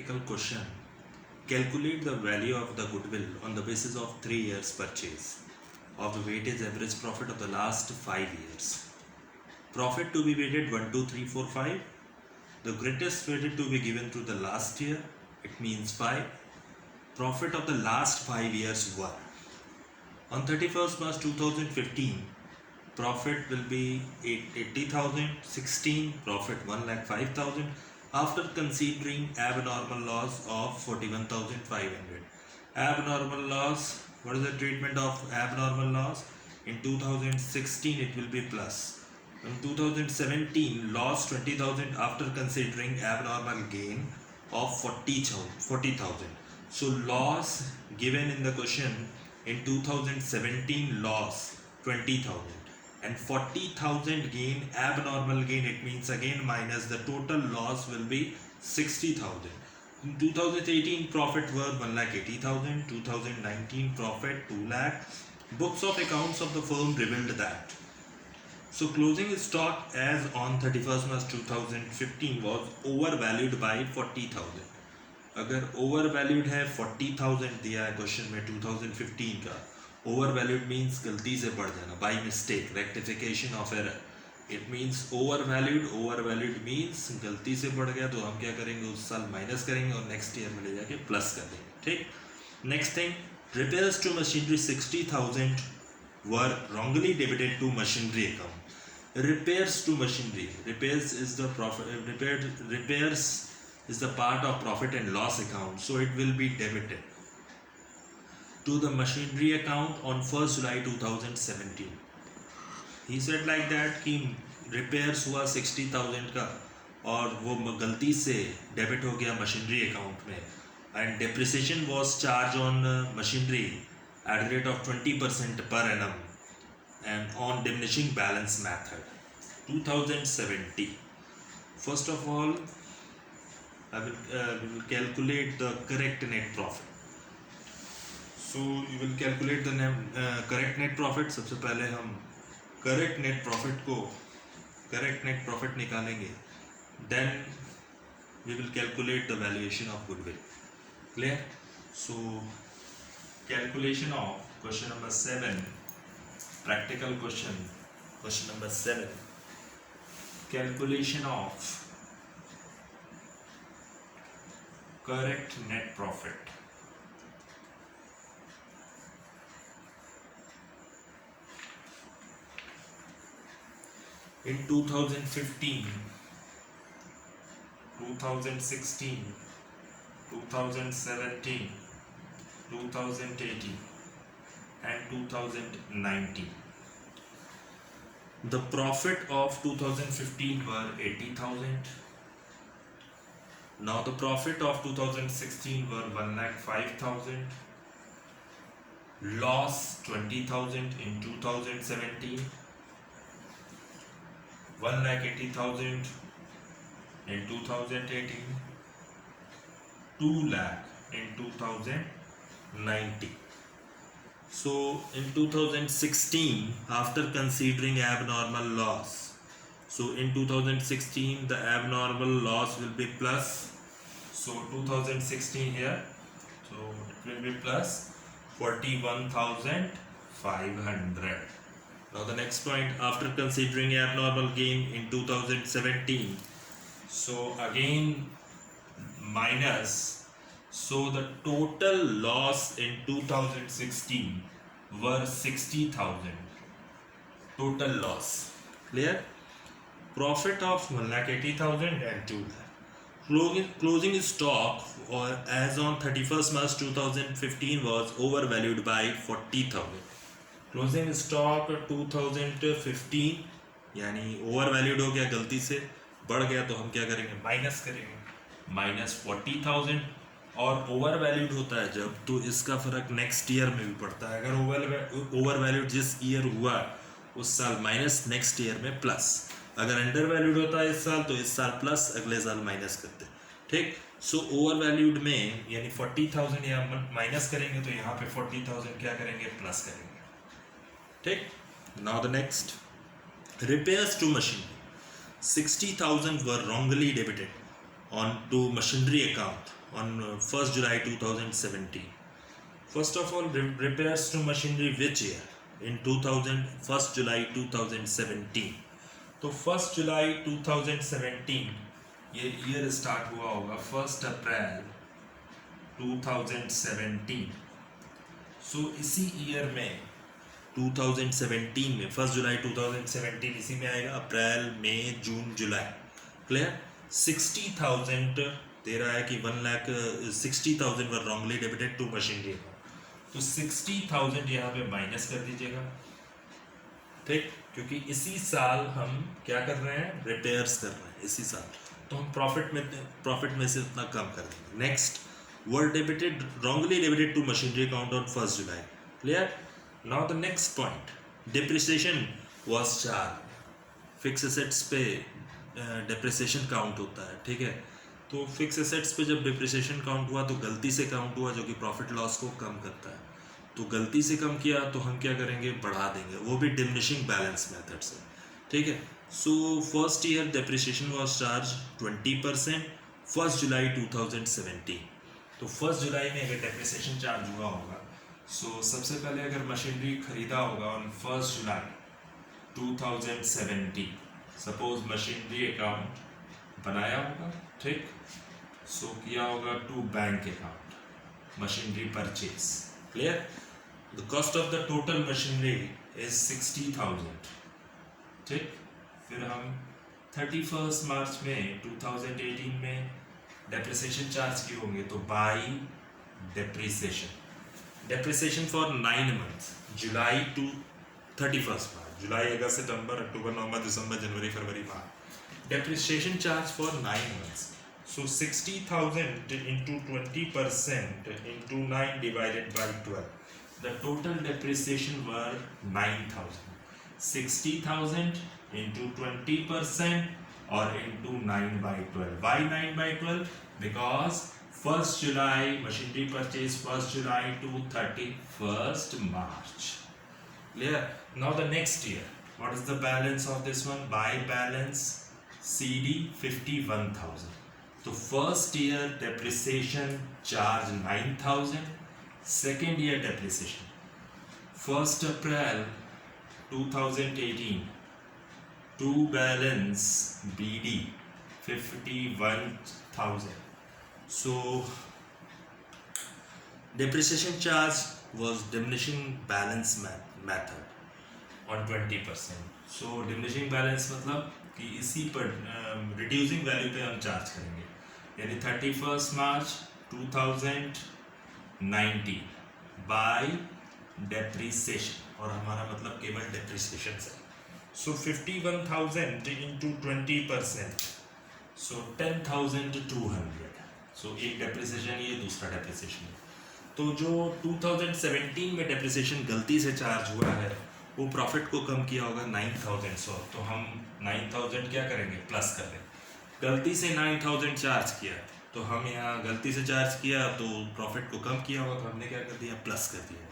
practical question. Calculate the value of the goodwill on the basis of 3 years purchase of the weighted average profit of the last 5 years. Profit to be weighted 1, 2, 3, 4, 5. The greatest weighted to be given to the last year, it means 5. Profit of the last 5 years were. On 31st March 2015, profit will be 80,000, 16, profit 1,05,000 after considering abnormal loss of 41,500. Abnormal loss, what is the treatment of abnormal loss? In 2016 it will be plus. In 2017 loss 20,000 after considering abnormal gain of 40,000. So loss given in the question in 2017 loss 20,000 and 40,000 gain, abnormal gain, it means again minus the total loss will be 60,000. In 2018 profit were 1,80,000, 2019 profit 2 lakh. Books of accounts of the firm revealed that. So closing stock as on 31st March 2015 was overvalued by 40,000. अगर overvalued है 40,000 दिया है question में 2015 का, overvalued means गलती से बढ़ जाना, by mistake, rectification of error. It means overvalued means गलती से बढ़ गया, तो हम क्या करेंगे, उस साल माइनस करेंगे और नेक्स्ट ईयर में ले जाके प्लस कर देंगे। ठीक, next thing, repairs to machinery 60,000 were wrongly debited to machinery account. Repairs to machinery, repairs is the profit, repairs is the part of profit and loss account, so it will be debited to the machinery account on 1st July 2017. He said like that कि repairs हुआ 60,000 का और वो गलती से debit हो गया machinery account में, and depreciation was charged on machinery at the rate of 20% per annum and on diminishing balance method. 2070. First of all, we will calculate the correct net profit. So you will calculate the correct net profit. सबसे पहले हम correct net profit निकालेंगे. Then we will calculate the valuation of goodwill. Clear? So calculation of question number 7, practical question number 7, calculation of correct net profit. In 2015, 2016, 2017, 2018 and 2019. The profit of 2015 were 80,000. Now the profit of 2016 were 1,05,000. Loss 20,000 in 2017. 1,80,000 in 2018. 2 lakh in 2019. So in 2016, after considering abnormal loss, so in 2016 the abnormal loss will be plus, so 2016 here, so it will be plus 41,500. Now the next point, after considering abnormal gain in 2017, so again minus, so the total loss in 2016 were 60,000. Total loss. Clear? Profit of 1,80,000 and 2 lakh. Closing stock as on 31st March 2015 was overvalued by 40,000. Closing stock 2015 यानी overvalued हो गया, गलती से बढ़ गया, तो हम क्या करेंगे, माइनस करेंगे, माइनस 40,000। और ओवर वैल्यूड होता है जब, तो इसका फर्क नेक्स्ट ईयर में भी पड़ता है। अगर ओवर वैल्यूड जिस ईयर हुआ उस साल माइनस, नेक्स्ट ईयर में प्लस। अगर अंडर वैल्यूड होता है इस साल, तो इस साल प्लस, अगले साल माइनस करते हैं। ठीक, सो ओवर वैल्यूड में यानी 40,000 यहाँ माइनस करेंगे, तो यहाँ पे 40,000 क्या करेंगे, प्लस करेंगे। ठीक, now the next, repairs to machinery 60,000 were wrongly debited on to machinery account on 1st July 2017. First of all, repairs to machinery which year? In 1st July 2017. तो 1st July 2017 ये ईयर स्टार्ट हुआ होगा 1 अप्रैल 2017. सो इसी year में 2017 में 1 July 2017 इसी में आएगा अप्रैल मई जून जुलाई. क्लियर. 60,000 दे रहा है कि 1,60,000 वर रॉन्गली डेबिटेड टू मशीनरी. तो 60,000 यहाँ पे माइनस कर दीजिएगा. ठीक, क्योंकि इसी साल हम क्या कर रहे हैं, रिपेयर्स कर रहे हैं इसी साल, तो हम प्रॉफिट में से उतना कम कर देंगे. Next, were debited wrongly debited to machinery account on 1 July. Clear. Now the next point, depreciation was charge. Fix assets पे डिप्रिसिएशन काउंट होता है. ठीक है, तो फिक्स एसेट्स पे जब डिप्रिसिएशन काउंट हुआ तो गलती से काउंट हुआ, जो कि प्रॉफिट लॉस को कम करता है. तो गलती से कम किया तो हम क्या करेंगे, बढ़ा देंगे, वो भी डिमिनिशिंग बैलेंस मेथड से. ठीक है. So first year depreciation was charge 20% 1 July 2017. तो 1 जुलाई में अगर डिप्रिसिएशन चार्ज हुआ होगा, सो सबसे पहले अगर मशीनरी खरीदा होगा on 1 July 2017, suppose machinery account बनाया होगा. ठीक, सो किया होगा to bank account machinery purchase. Clear. The cost of the total machinery is 60,000. ठीक, फिर हम 31 मार्च में 2018 में डेप्रिसिएशन चार्ज किए होंगे, तो by depreciation for 9 months, July to 31 March, जुलाई अगस्त सितंबर अक्टूबर नवंबर दिसंबर जनवरी फरवरी मार्च. Depreciation charge for 9 months. So 60,000 into 20% into 9 divided by 12. The total depreciation were 9,000. 60,000 into 20% or into 9 by 12. Why 9 by 12? Because 1st July machinery purchase 1st July to 31st March. Clear? Now the next year. What is the balance of this one? By balance CD 51,000. तो first year depreciation charge 9,000. Second year depreciation 1 April 2018 to balance BD 51,000. So depreciation charge was diminishing balance method on 20%. So diminishing balance मतलब कि इसी पर reducing value पे हम charge करेंगे, यानी 31 मार्च 2019 bye depreciation, और हमारा मतलब केवल डेप्रिसिएशन से. सो 51,000 इंटू 20%, सो 10,200. सो एक डेप्रिसिएशन, ये दूसरा डेप्रिसिएशन. तो जो 2017 में डेप्रिसिएशन गलती से चार्ज हुआ है, वो प्रॉफिट को कम किया होगा 9,100. तो हम 9,000 क्या करेंगे, प्लस कर देंगे. गलती से 9,000 चार्ज किया, तो हम यहाँ गलती से चार्ज किया तो प्रॉफिट को कम किया होगा, तो हमने क्या कर दिया, प्लस कर दिया.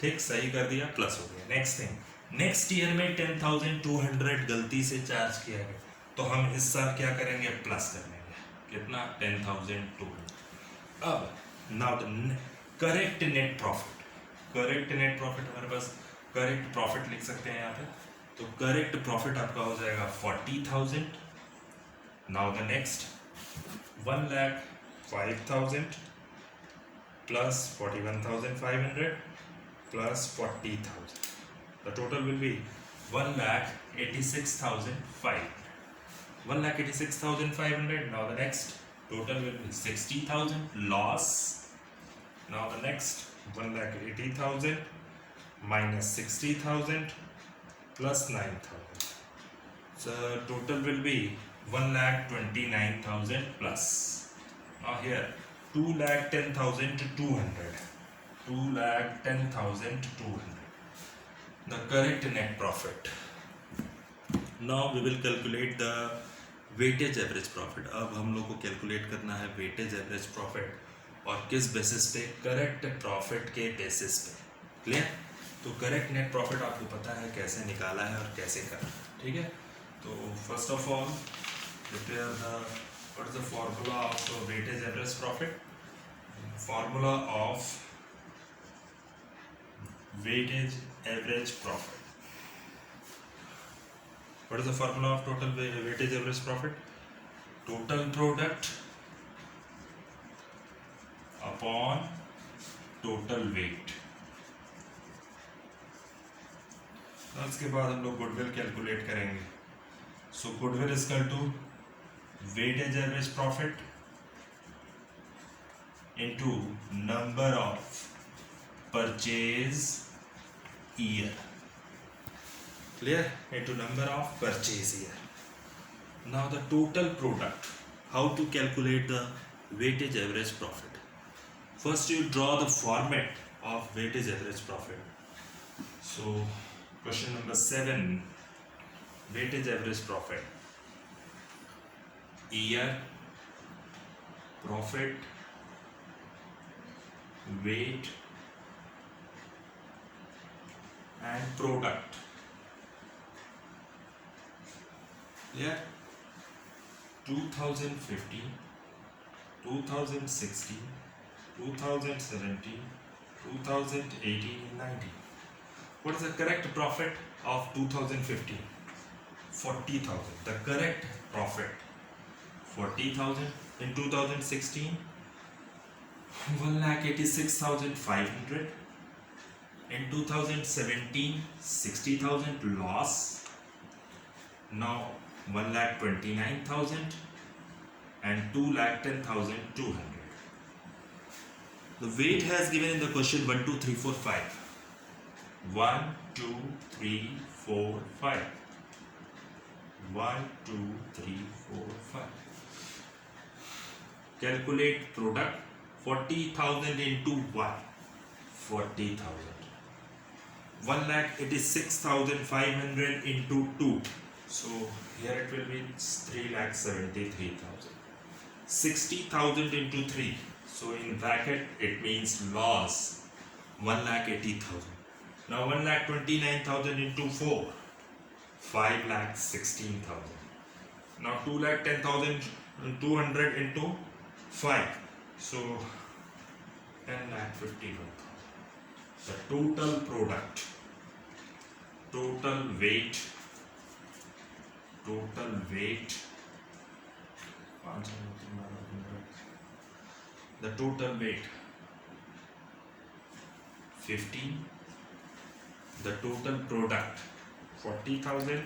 ठीक, सही कर दिया, प्लस हो गया. नेक्स्ट थिंग, नेक्स्ट ईयर में 10,200 गलती से चार्ज किया गया, तो हम इस साल क्या करेंगे, प्लस कर देंगे. कितना, 10,200. अब now the correct net profit. Correct net profit हमारे पास, करेक्ट प्रॉफिट लिख सकते हैं यहाँ पे. तो करेक्ट प्रॉफिट आपका हो जाएगा 40,000. Now the next 1,05,000 plus 41,500 plus 40,000. The total will be 1,86,500. 1,86,500. Now the next total will be 60,000 loss. Now the next 1,80,000 minus 60,000 plus 9,000. So total will be 1,29,000 plus. Now here 2,10,200. 2,10,200. The correct net profit. Now we will calculate the weightage average profit. अब हम लोग को calculate करना है weightage average profit, और किस basis पे, correct profit के बेसिस पे. क्लियर. तो करेक्ट नेट प्रॉफिट आपको पता है कैसे निकाला है और कैसे करना है. ठीक है. तो first of all prepare the What is the formula of weightage average profit? Formula of weightage average profit. What is the formula of total weightage average profit? Total product upon total weight. उसके बाद हम लोग goodwill calculate करेंगे. So goodwill is equal to weightage average profit into number of purchase year. Clear? Into number of purchase year. Now the total product. How to calculate the weightage average profit? First you draw the format of weightage average profit. So question number 7, weightage average profit. Year, profit, weight and product. Yeah, 2015, 2016, 2017, 2018 and 19. What is the correct profit of 2015? 40,000. The correct profit 40,000. In 2016, 1,86,500. In 2017, 60,000 loss. Now 1,29,000 and 2,10,200. The weight has given in the question 1, 2, 3, 4, 5. 1, 2, 3, 4, 5. 1, 2, 3, 4, 5. Calculate product. 40,000 into 1. 40,000. 1,86,500 into 2. So here it will be 3,73,000. 60,000 into 3. So in bracket it means loss 1,80,000. Now 1,29,000 into 4. 5,16,000. Now 2,10,200 into 5. So 10,51,000. The total product, total weight, the total weight 15. The total product 40,000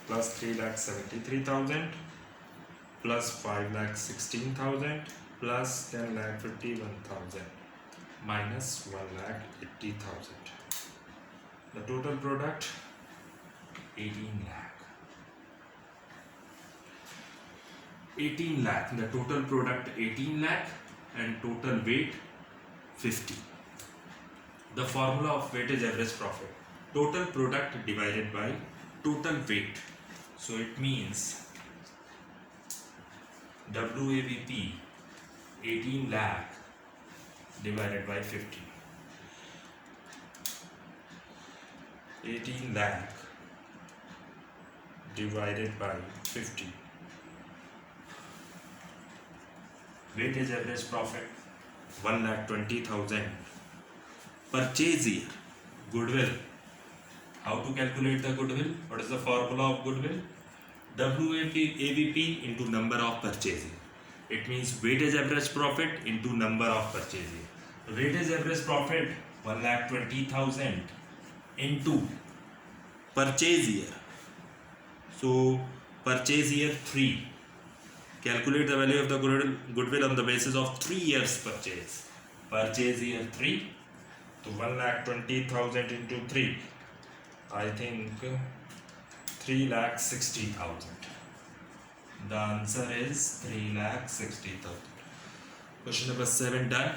plus 3,73,000 plus 5,16,000 plus 10,51,000 minus 1,80,000. The total product 18 lakh. 18 lakh. The total product 18 lakh and total weight 50. The formula of weightage average profit. Total product divided by total weight. So it means WAVP 18 lakh divided by 50. 18 lakh divided by 50. Weightage average profit 1,20,000. Purchase year. Goodwill. How to calculate the goodwill? What is the formula of goodwill? WAVP into number of purchasing. It means weightage average profit into number of purchasing. Weightage average profit 1,20,000 into purchase year. So purchase year 3. Calculate the value of the goodwill on the basis of 3 years purchase. Purchase year 3. So 1,20,000 into 3. I think 3,60,000. The answer is 3,60,000. Question number 7 done.